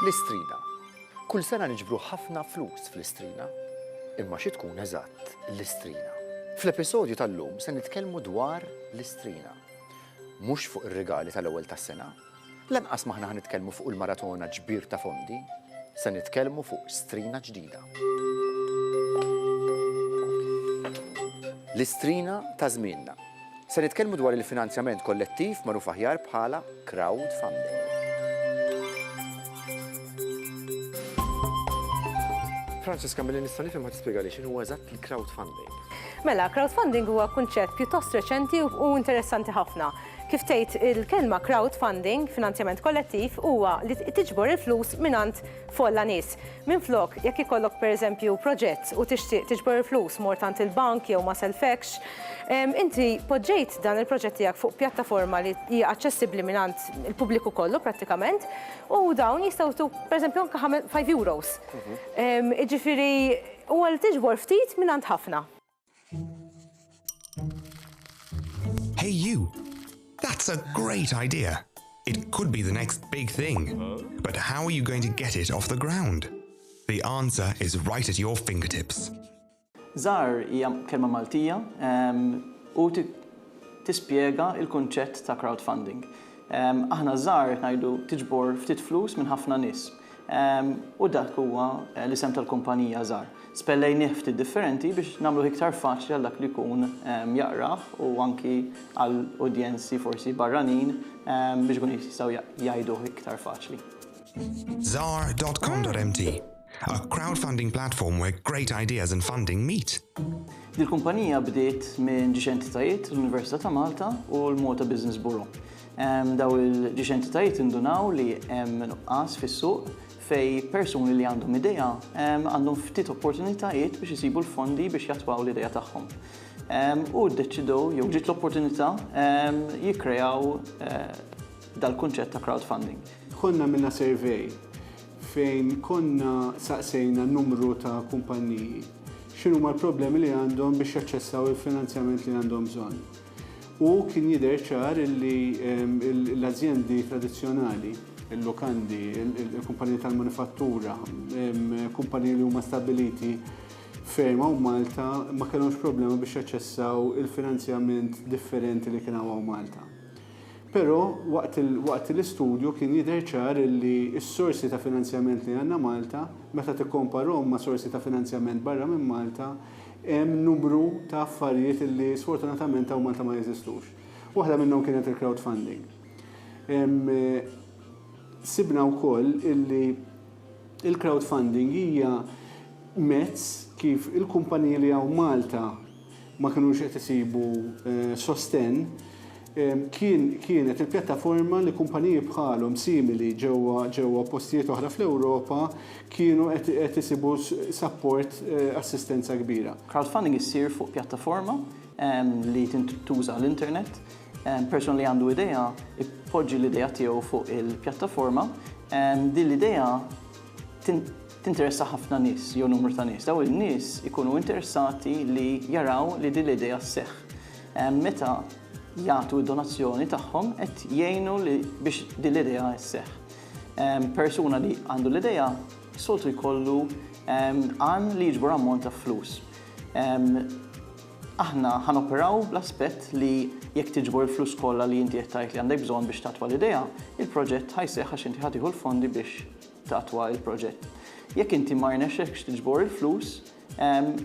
L-istrina. Kull sena niġbru ħafna flus fl-istrina, imma xi tkun eżatt l-istrina. Fl-episodju tal-lum se nitkellmu dwar l-istrina. Mhux fuq ir-regali tal-ewwel tas-sena, lanqas maħna ħanitkellmu fuq il-maratona ġbir ta' fondi, se nitkellmu fuq strina ġdida. L-istrina ta' żmienna. Se nitkellmu dwar il-finanzjament kollettiv magħruf aħjar bħala crowdfunding. Franziska, milli nista' nifhem ħadd tispjegali x'inhu eżatt il-crowdfunding. Mela, crowdfunding huwa kunċett pjuttost reċenti u interessanti ħafna. Kif tgħid il-kelma crowdfunding, finanzjament kollettiv, huwa li tiġbor il-flus mingħand folla nies. Minflok, jekk ikollok pereżempju proġett u tixtieq tiġbor il-flus mort il-bank jew ma selfekx, inti poġġejt dan il-proġett tiegħek fuq pjattaforma li hija aċċessibbli mingħand il-pubbliku kollu prattikament u dawn jistgħu pereżempju anke 5 euros. Jiġifieri huwa li tiġbor ftit mingħand ħafna. Hey you! That's a great idea. It could be the next big thing. But how are you going to get it off the ground? The answer is right at your fingertips. Żgħar hija kelma Maltija u tispjega il-kunċett ta' crowdfunding. Aħna żgħar ngħidu tiġbor ftit flus minn ħafna nies. U dak huwa l-isem tal-kumpanija żgħar. Spellejnieh ftit differenti biex nagħmlu iktar faċli għal dak li jkun jaqrah u anki għal udjenzi forsi barranin biex ikun jistgħu jgħiduh iktar faċli. Zar.com.mt, a crowdfunding platform where great ideas and funding meet. Dil-kumpanija bdiet minn ġiex entitajiet l-Università ta' Malta u l-Malta Business Bureau. Daw il-ġiex entitajiet indunaw li hemm nuqqas fis-suq fej persuni li għandhom idea għandhom ftit opportunitajiet biex isibu l-fondi biex jattwaw l-idea tagħhom. U ddeċidew jew ġiet l-opportunità jikkreaw dal-kunċett ta' crowdfunding. Konna minna survey fejn konna saqsejna numru ta' kumpanniji x'inhuma l-problemi li għandhom biex jaċċessaw il-finanzjament li għandhom bżonn. U kien jidher ċar li l-azzjendi tradizzjonali il-lokandi, il-kumpaniji tal-manifattura, kumpaniji li huma stabiliti ferma u Malta ma kellhomx problema biex jaċċessaw il-finanzjament differenti li kien hawn Malta. Però waqt l-istudju kien jidher ċar li s-sorsi ta' finanzjament li għandna Malta, meta tikkomparhom ma' sorsi ta' finanzjament barra minn Malta, hemm numru ta' affarijiet li sfortunatament hawn Malta ma jeżistux. Waħda minnhom kienet il-crowdfunding. Sibna wkoll illi il-crowdfunding hija mezz kif il-kumpaniji li hawn Malta ma kinux qed isibu sosten kienet il-pjattaforma li kumpaniji bħalhom simili ġewwa postijiet oħra fl-Ewropa kienu qed isibu support assistenza kbira. Crowdfunding issir fuq pjattaforma li tuża l-internet. Person li għandu idea, ippoġġi l-idea tiegħu fuq il-pjattaforma, din l-idea tinteressa ħafna nies, jew numru ta' nies. Daw il-nies ikunu interessati li jaraw li din l-idea sseħħ. Meta jagħtu d-donazzjoni tagħhom qed jgħinu li biex din l-idea sseħħ. Persuna li għandu l-idea soltu jkollu għan li jiġbor ammont ta' flus. Aħna ħanoperaw bl-aspett li jekk tiġbor il-flus kollha li inti qed tgħid li għandek bżonn biex tatwa l-idea, il-proġett ħajseħħ għax inti ħadd tieħu l-fondi biex tatwa l-proġett. Jekk inti ma rnexxekx tiġbor il-flus,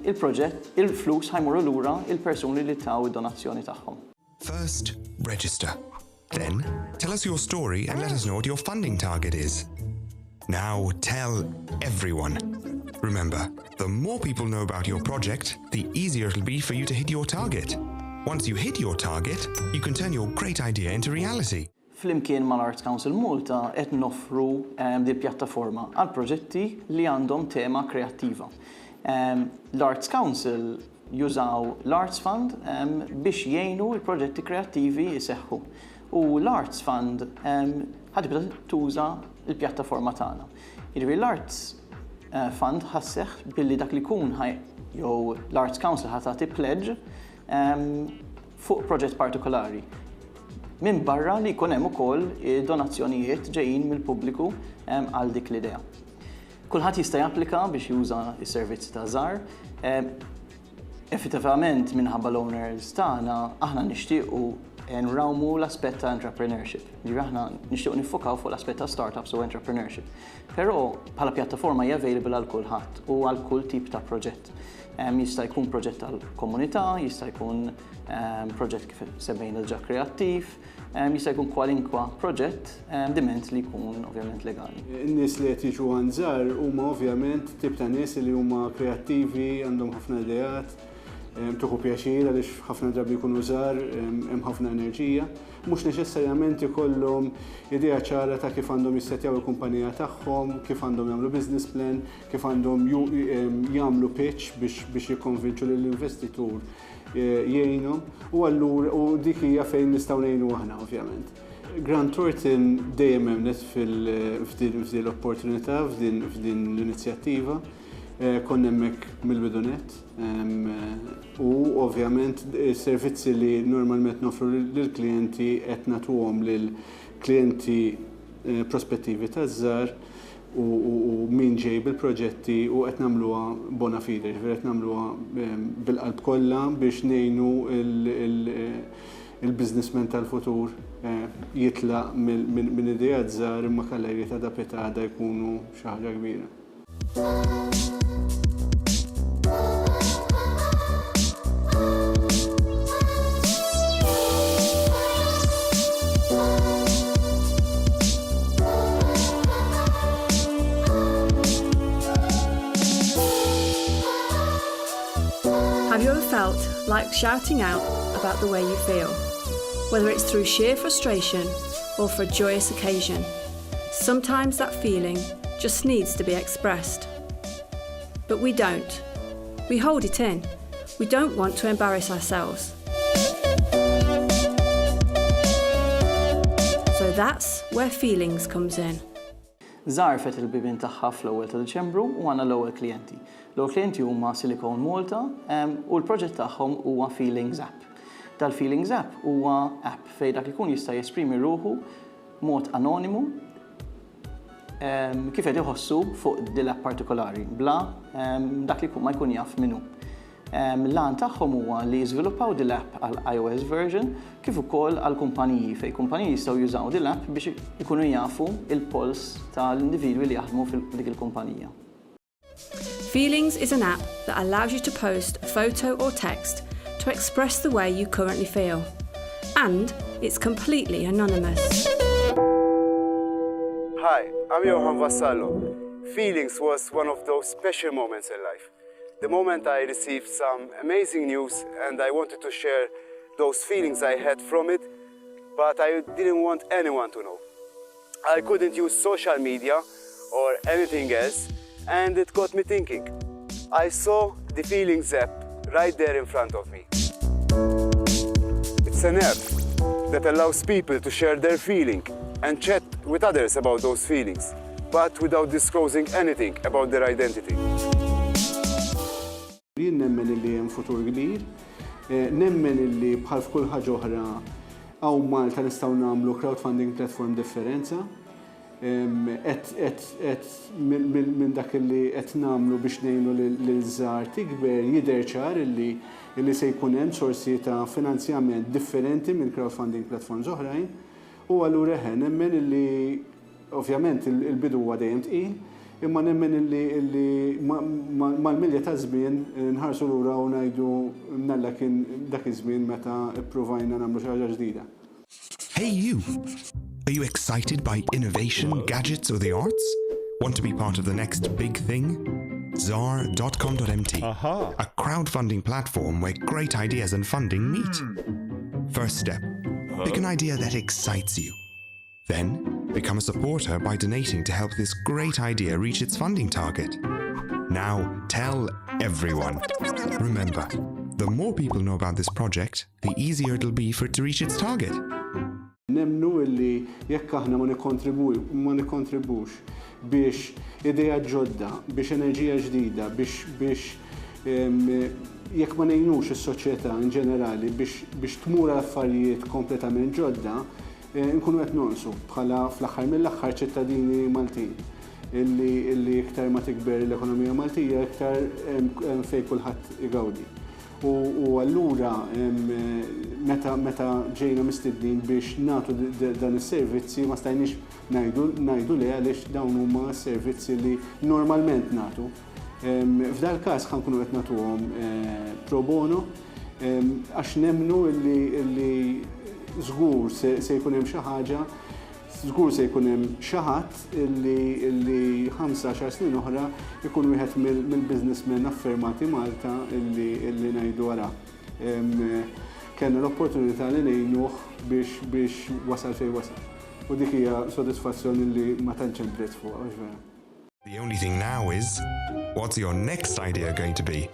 il-flus ħajmorru lura il-persuni li taw id-donazzjoni tagħhom. First, register. Then, tell us your story and let us know what your funding target is. Now, tell everyone. Remember, the more people know about your project, the easier it'll be for you to hit your target. Once you hit your target, you can turn your great idea into reality. flimkien mal-Arts Council Malta qed noffru di pjattaforma għal proġetti li għandhom tema kreattiva. L-Arts Council jużaw l-Arts Fund biex jgħinu l-proġetti kreattivi jiseħħu. U l-Arts Fund ħadibda tuża l-pjattaforma tagħna. Jiġifieri l-Arts Fund ħasseħ billi dak li jkun jew l-Arts Council ħatati pledge fuq proġett partikolari. Minn barra li jkun hemm ukoll donazzjonijiet ġejjin mill-pubbliku għal dik l-idea. Kulħadd jista' japplika biex juża s-servizzi ta' żgħar. Effettivament minħabba l-owners tagħna aħna nixtiequ nrawmu l-aspett ta' entrepreneurship. Ġifieri aħna nixtiequ niffokaw fuq l-aspett ta' startups u entrepreneurship. Però bħala pjattaforma hija available għal kulħadd u għal kull tip ta' proġett. Jista' jkun proġett tal-komunità, jista' jkun proġett kif semmejna ġa kreattiv, jista' jkun kwalinkwa proġett diment li jkun ovvjament legali. In-nies li qed jiġu għand żgħar huma ovvjament tip ta' nies li huma kreattivi, għandhom ħafna ideat, tuħu pjaċir għaliex ħafna drabi jkunu żgħar, hemm ħafna enerġija. Mhux neċessarjament ikollhom idea ċara ta' kif għandhom jissettjaw il-kumpanija tagħhom, kif għandhom jagħmlu business plan, kif għandhom jagħmlu pitch biex jikkonvinċu lill-investitur jgħinhom u allura u dik hija fejn nistgħu ngħinu aħna ovvjament. Grant Thornton dejjem hemmnet f'din l-opportunità, f'din l-inizjattiva. Konna hemmhekk mill-bidunet u ovvjament is-servizzi li normalment nofru lill-klijenti qed nagħtuhom lill-klijenti prospettivi taż-żgħar u min ġej bil-proġetti u qed nagħmluha bona fide, ġifieri qed nagħmluha bil-qalb kollha biex ngħinu il-businessman tal-futur jitlaq minn ideat żgħar imma kalleri ta' dapetada jkunu xi ħaġa kbira. Have you ever felt like shouting out about the way you feel? Whether it's through sheer frustration or for a joyous occasion, sometimes that feeling just needs to be expressed. But we don't. We hold it in. We don't want to embarrass ourselves. So that's where Feelings comes in. Żarfet il-bibien tagħha fl-ewwel ta' Diċembru u għandna l-ewwel klijenti. L-ewwel klijenti huma Silicon Malta u l-proġett tagħhom huwa Feelings App. Tal-Feelings App huwa app fejn dak ikun jista' jesprimi ruħu mod anonimu kif qed iħossu fuq din l-app partikolari bla dak li ma jkun jaf minnu. L-għan tagħhom huwa li jiżviluppaw din l-app għal iOS version kif ukoll għal kumpaniji fejn kumpaniji jistgħu jużaw din l-app biex ikunu jafu il-pols tal-individwi li jaħdmu f'dik il-kumpanija. Feelings is an app that allows you to post a photo or text to express the way you currently feel. And it's completely anonymous. Hi, I'm Johan Vassallo. Feelings was one of those special moments in life. The moment I received some amazing news and I wanted to share those feelings I had from it, but I didn't want anyone to know. I couldn't use social media or anything else, and it got me thinking. I saw the Feelings app right there in front of me. It's an app that allows people to share their feeling and chat with others about those feelings, but without disclosing anything about their identity. Nemmen illi hemm futur kbir, nemmen illi bħal f'kull ħaġa oħra hawn Malta nistgħu nagħmlu crowdfunding platform differenza. Minn dak illi qed nagħmlu biex ngħinu lil żgħar tikber jidher ċar illi se jkun hemm sorsi ta' finanzjament differenti minn crowdfunding platforms oħrajn. U allura nemmen illi ovvjament il-bidu huwa dejjem tqil, imma nemmen illi mal-milja ta' żmien nħarsu lura u ngħidu mnalla kien dak iż-żmien meta ippruvajna nagħmlu xi ħaġa ġdida. Hey you! Are you excited by innovation, gadgets or the arts? Want to be part of the next big thing? Zar.com.mt, a crowdfunding platform where great ideas and funding meet. First step, pick an idea that excites you. Then, become a supporter by donating to help this great idea reach its funding target. Now, tell everyone. Remember, the more people know about this project, the easier it'll be for it to reach its target. Nemnu illi jekk aħna ma nikkontribux biex idea ġodda, biex enerġija ġdida, biex jekk ma ngħinux is-soċjetà in ġenerali biex tmur affarijiet kompletament ġodda, nkunu qed nonsu bħala fl-aħħar mill-aħħar ċittadini Maltin illi iktar ma tikber l-ekonomija Maltija iktar fejn kulħadd igawdi. U allura meta ġejna mistednin biex nagħtu dan is-servizzi ma stajniex ngħidu le għaliex dawn huma servizzi li normalment nagħtu. F'dal każ ħankunu qed nagħtuhom pro bono għax nemmnu illi żgur se jkun hemm xi ħaġa, żgur se jkun hemm xi ħadd illi 15 snin oħra ikun wieħed mill-businessmen affermati Malta illi ngħidu wara. Kellna l-opportunità li ngħinuh biex wasal fejn wasal. U dik hija sodisfazzjoni li ma tantx hemm prezz fuqha vera. The only thing now is, what's your next idea going to be?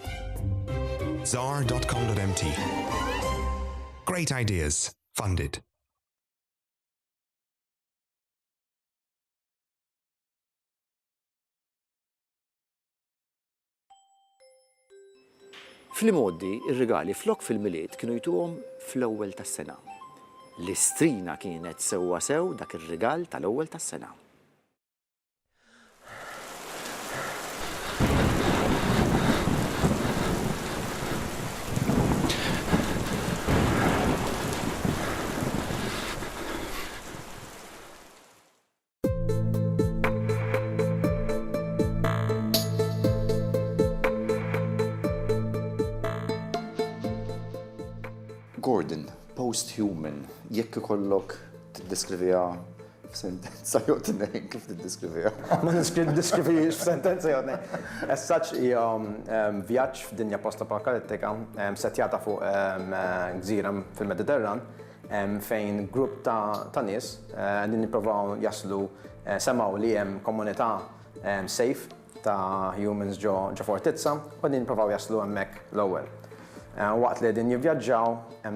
Zar.com.mt. Great ideas, funded. Fl-modi, ir-regali flok fil-miliet kienu jtuhom fl-ewwel tas-sena. L-istrina kienet sewwa sew dak ir-regal tal-ewwel tas-sena. Gordon, post-human, jekk ikollok tiddeskrivija f'sentenza jew tnejn kif tiddeskrivija? Ma niddeskrivix f'sentenza jew tnejn. As such hija vjaġġ f'dinja post-apokaliptika setjata fuq gżira fil-Mediterran fejn grupp ta' nies qegħdin nippruvaw jaslu semgħu li hemm komunità safe ta' humans ġo fortizza u qegħdin nippruvaw jaslu hemmhekk l-ewwel. Waqt li din jivvjaġġaw,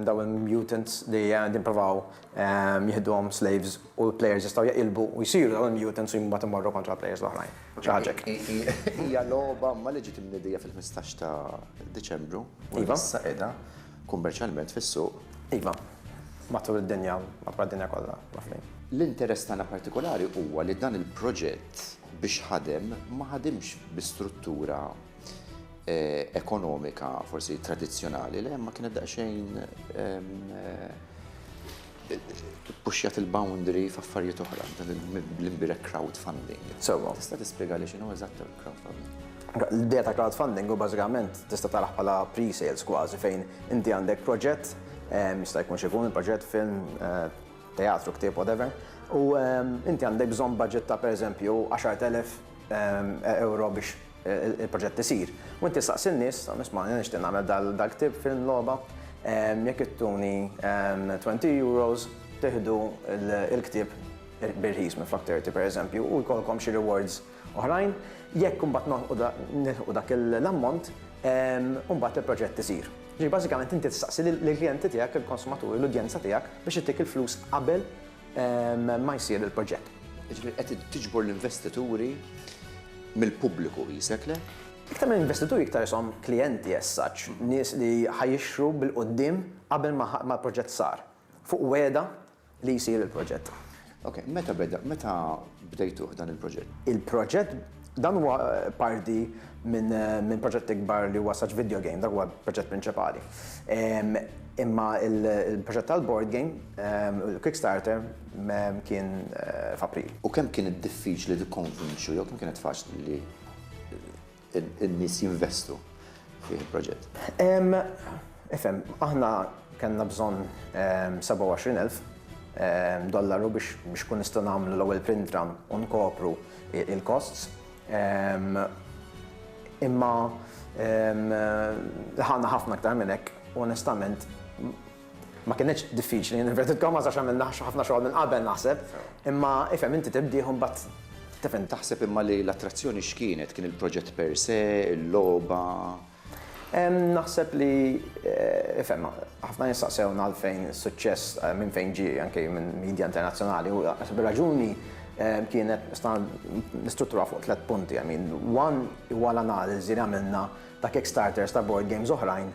daw il-mutants li din provaw jihduhom slaves u l-players jistgħu jaqilbu u jsiru daw il-mutants u jimbat imorru kontra players l-oħrajn. Ħaġek. Hija logħba ma li ġiet imnedija fil-15 ta' Diċembru u issa qiegħda kummerċjalment fis-suq. Iva, matul id-dinja, matul id-dinja kollha. L-interess tagħna partikolari huwa li dan il-proġett biex ħadem ma ħadimx bi struttura ekonomika forsi tradizzjonali li ma kienet daqsxejn puxjat il-boundary f'affarijiet oħra, l-imbirek crowdfunding. Tista' tispjega li x'inhu eżatt crowdfunding? L-idea ta' crowdfunding hu bażikament tista' taraħ bħala pre-sales kważi fejn inti għandek proġett, jista' jkun xi jkun il-proġett film, teatru, ktieb, whatever, u inti għandek bżonn budget ta' pereżempju 10,000 euro biex il-proġett isir. U inti saqsi n-nies, nisma' nixtieq nagħmel dal-ktib film-logħba, jekk ittuni 20 euros tieħdu il-ktib bir-ħis minn Flak 30 pereżempju u jkollkom xi rewards oħrajn, jekk imbagħad nilħu dak l-ammont, imbagħad il-proġett isir. Ġi bażikament inti tistaqsi lill-klijenti tiegħek, il-konsumaturi, l-udjenza tiegħek biex ittik il-flus qabel ma jsir il-proġett. Ġifieri qed tiġbor l-investituri mill-pubbliku jisek le? Iktar minn investituri iktar jisom klijenti as-such, nies li ħajixru bil-qoddim qabel ma l-proġett sar, fuq weda li jsir il-proġett. Ok, meta bdejtuh dan il-proġett? Il-proġett dan huwa parti minn proġett ikbar li huwa such video game, dak huwa proġett prinċipali. Imma il-proġett tal-board game, il-Kickstarter, kien f'April. U kemm kien diffiċli tikkonvinċu jew kemm kienet faċli li n-nies jinvestu fih il-proġett? Ifhem, aħna kellna bżonn $27,000 biex kun nistgħu nagħmlu l-ewwel print run u nkopru il-costs. Imma ħana ħafna aktar minn hekk, onestament ma kienx diffiċli, inverted commas għax għamilna ħafna xogħol minn qabel naħseb, imma ifhem inti tibdieħum bat tifhem. Taħseb imma li l-attrazzjoni x'kienet? Kien il-proġett per se, il-logħba? Naħseb li ifhem ħafna nistaqsewna għalfejn suċċess minn fejn ġie anke minn midja internazzjonali u bir-raġuni kienet nistruttura fuq 3 punti. I mean, one huwa l-analiżi li għamilna ta' Kickstarters ta' board games oħrajn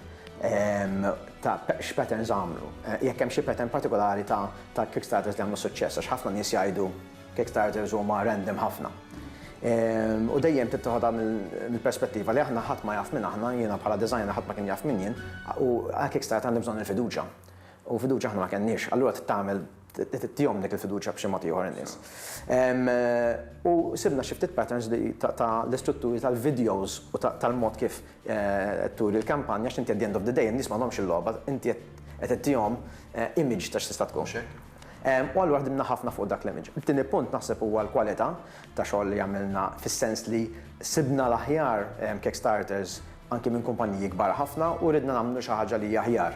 ta' x'patterns għamlu. Jekk hemm xi pattern partikolari ta' Kickstarters li għamlu suċċess, għax ħafna nies jgħidu Kickstarters huma random ħafna. U dejjem tittoħodha mill-perspettiva li aħna ħadd ma jaf minn aħna, jiena bħala designer ħadd ma kien jaf minn jien, u għal Kickstarter għandhom bżonn il-fiduċja. U fiduċja aħna ma kenniex, allura tagħmel tihom dik il-fiduċja b'xi mod ieħor in-nies. U sibna xi ftit patterns ta' l-istrutturi tal-videos u tal-mod kif turi l-kampanja x'inti at the end of the day in-nies m'għandhomx il-logħba, inti qed ittihom image ta' x'tista' tkun. U allura ħdimna ħafna fuq dak l-image. Il-tieni punt naħseb huwa l-kwalità ta' xogħol li għamilna fis-sens li sibna l-aħjar Kickstarters anke minn kumpaniji kbar ħafna u ridna nagħmlu xi ħaġa li hija aħjar.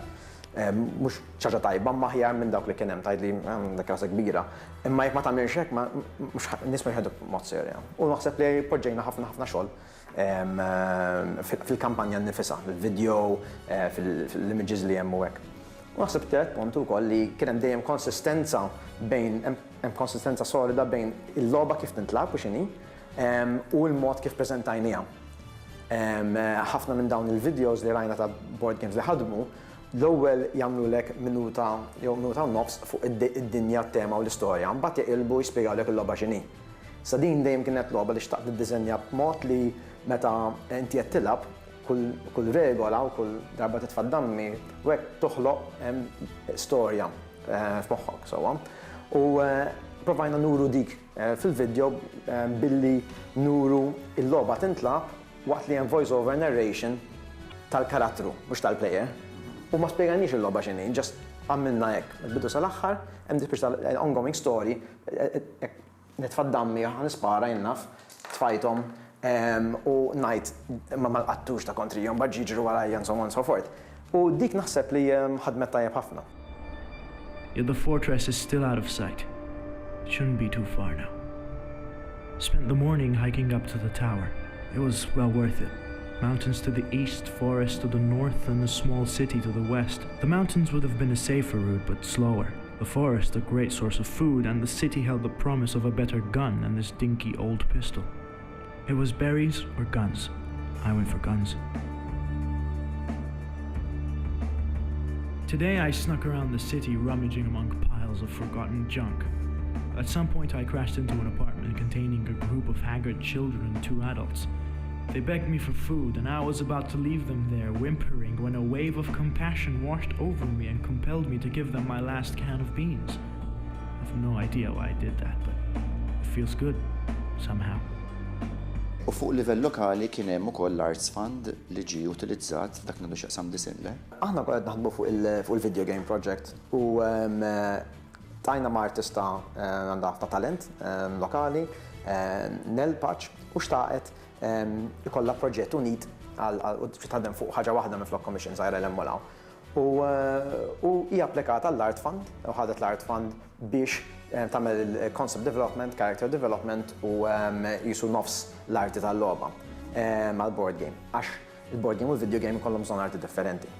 Mhux ċaġa tajba ma aħjar minn dawk li kien hemm tgħidli dak rasa kbira. Imma jekk ma tagħmilx hekk mhux nies ma jħedu b'mod serja. U naħseb li poġġejna ħafna xogħol fil-kampanja nnifisha, fil-video, fil-images li hemm u hekk. U naħseb tielet punt ukoll li kien hemm dejjem konsistenza bejn hemm konsistenza solida bejn il-logħba kif tintlab u x'inhi u l-mod kif preżentajniha. Ħafna minn dawn il-videos li rajna ta' board games li ħadmu l-ewwel jagħmlulek minuta jew minuta u nofs fuq id-dinja, t-tema u l-istorja, mbagħad jaqilbu jispjegawlek il-logħba x'inhi. Sa din dejjem kienet logħba li xtaqt tiddiżenja b'mod li meta inti qed tilab kull regola u kull darba titfaddammi u hekk toħloq storja f'moħħok sewwa. U provajna nuru dik fil-video billi nuru il-logħba tintlaq waqt li hemm voice over narration tal-karattru mhux tal-plejer. U ma spjeganix il-logħba x'inhi, just għamilna hekk. Bidu sal-aħħar hemm dik tal-ongoing story nitfaddammi ħanispara jinnaf tfajthom u ngħid ma lqattux ta' kontrihom bad jiġru warajja and so on and so forth. U dik naħseb li ħadmet tajjeb ħafna. Yet the fortress is still out of sight. It shouldn't be too far now. Spent the morning hiking up to the tower. It was well worth it. Mountains to the east, forest to the north, and a small city to the west. The mountains would have been a safer route, but slower. The forest a great source of food, and the city held the promise of a better gun than this dinky old pistol. It was berries or guns. I went for guns. Today I snuck around the city rummaging among piles of forgotten junk. At some point I crashed into an apartment containing a group of haggard children and 2 adults. They begged me for food, and I was about to leave them there, whimpering, when a wave of compassion washed over me and compelled me to give them my last can of beans. I have no idea why I did that, but it feels good, somehow. U fuq livell lokali kien hemm ukoll l-Arts Fund li ġie utilizzat f'dak nandu x'aqsam disinle. Aħna qed naħdmu fuq il-video game project u tajna ma' artista għandha ta' talent lokali, Nel Patch, u xtaqet ikolla proġett unit u tħaddem fuq ħaġa waħda minn flok commission żgħira l-emmolaw. U hija applikata l-Art Fund, u ħadet l-Art Fund biex tagħmel il-concept development, character development u jisu nofs l-arti tal-logħba mal-board game. Għax il-board game u l-video game ikollhom bżonn arti differenti.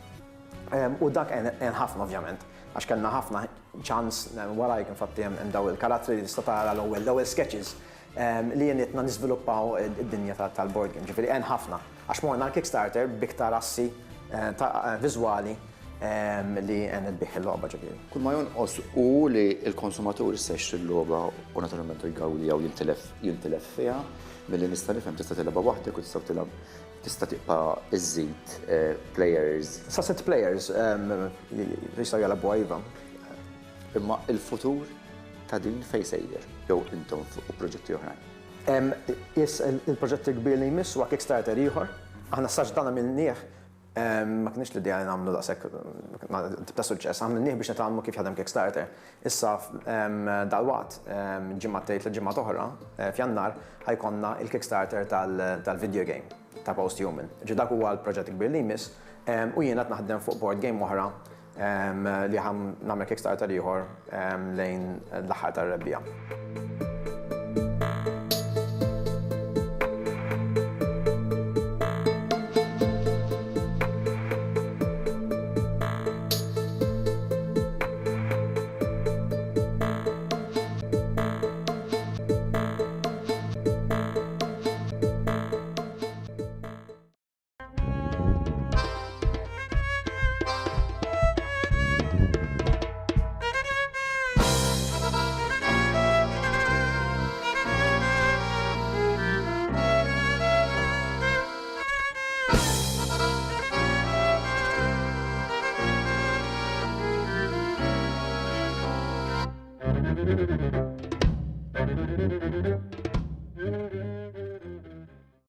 U dak hemm ħafna ovvjament, għax kellna ħafna ċans warajk infatti hemm daw il-karattri li tista' tara l-ewwel sketches li jenitna niżviluppaw id-dinja tal-board game. Ġifieri hemm ħafna. Għax morna l-Kickstarter biktar assi viżwali li għenet biħ il-logħba ġifieri. Kull ma jonqos u li l-konsumatur se jixtri l-logħba u naturalment jgawli jew jintilef fiha milli nista' nifhem tista' tilabha waħdek u tista' tibqa' iżżid players. Sa 6 players jistgħu jilagħbu iva. Imma il-futur ta' din fejn sejjer jew intom fuq proġetti oħrajn. Il-proġetti kbir li jmiss huwa Kickstarter ieħor. Aħna sax dan għamilnieh ma kienx l-idea li nagħmlu daqshekk ta' suċċess, għamilnieh biex nitgħallmu kif jaħdem Kickstarter. Issa dalwaqt ġimgħatejn li ġimgħat oħra f'Jannar ħajkonna il-Kickstarter tal-video game ta' Posthuman. Dak huwa l-proġett kbir li jmiss u jiena qed naħdem fuq board game oħra li ħam nagħmel Kickstarter ieħor lejn l-aħħar tar-rebbija.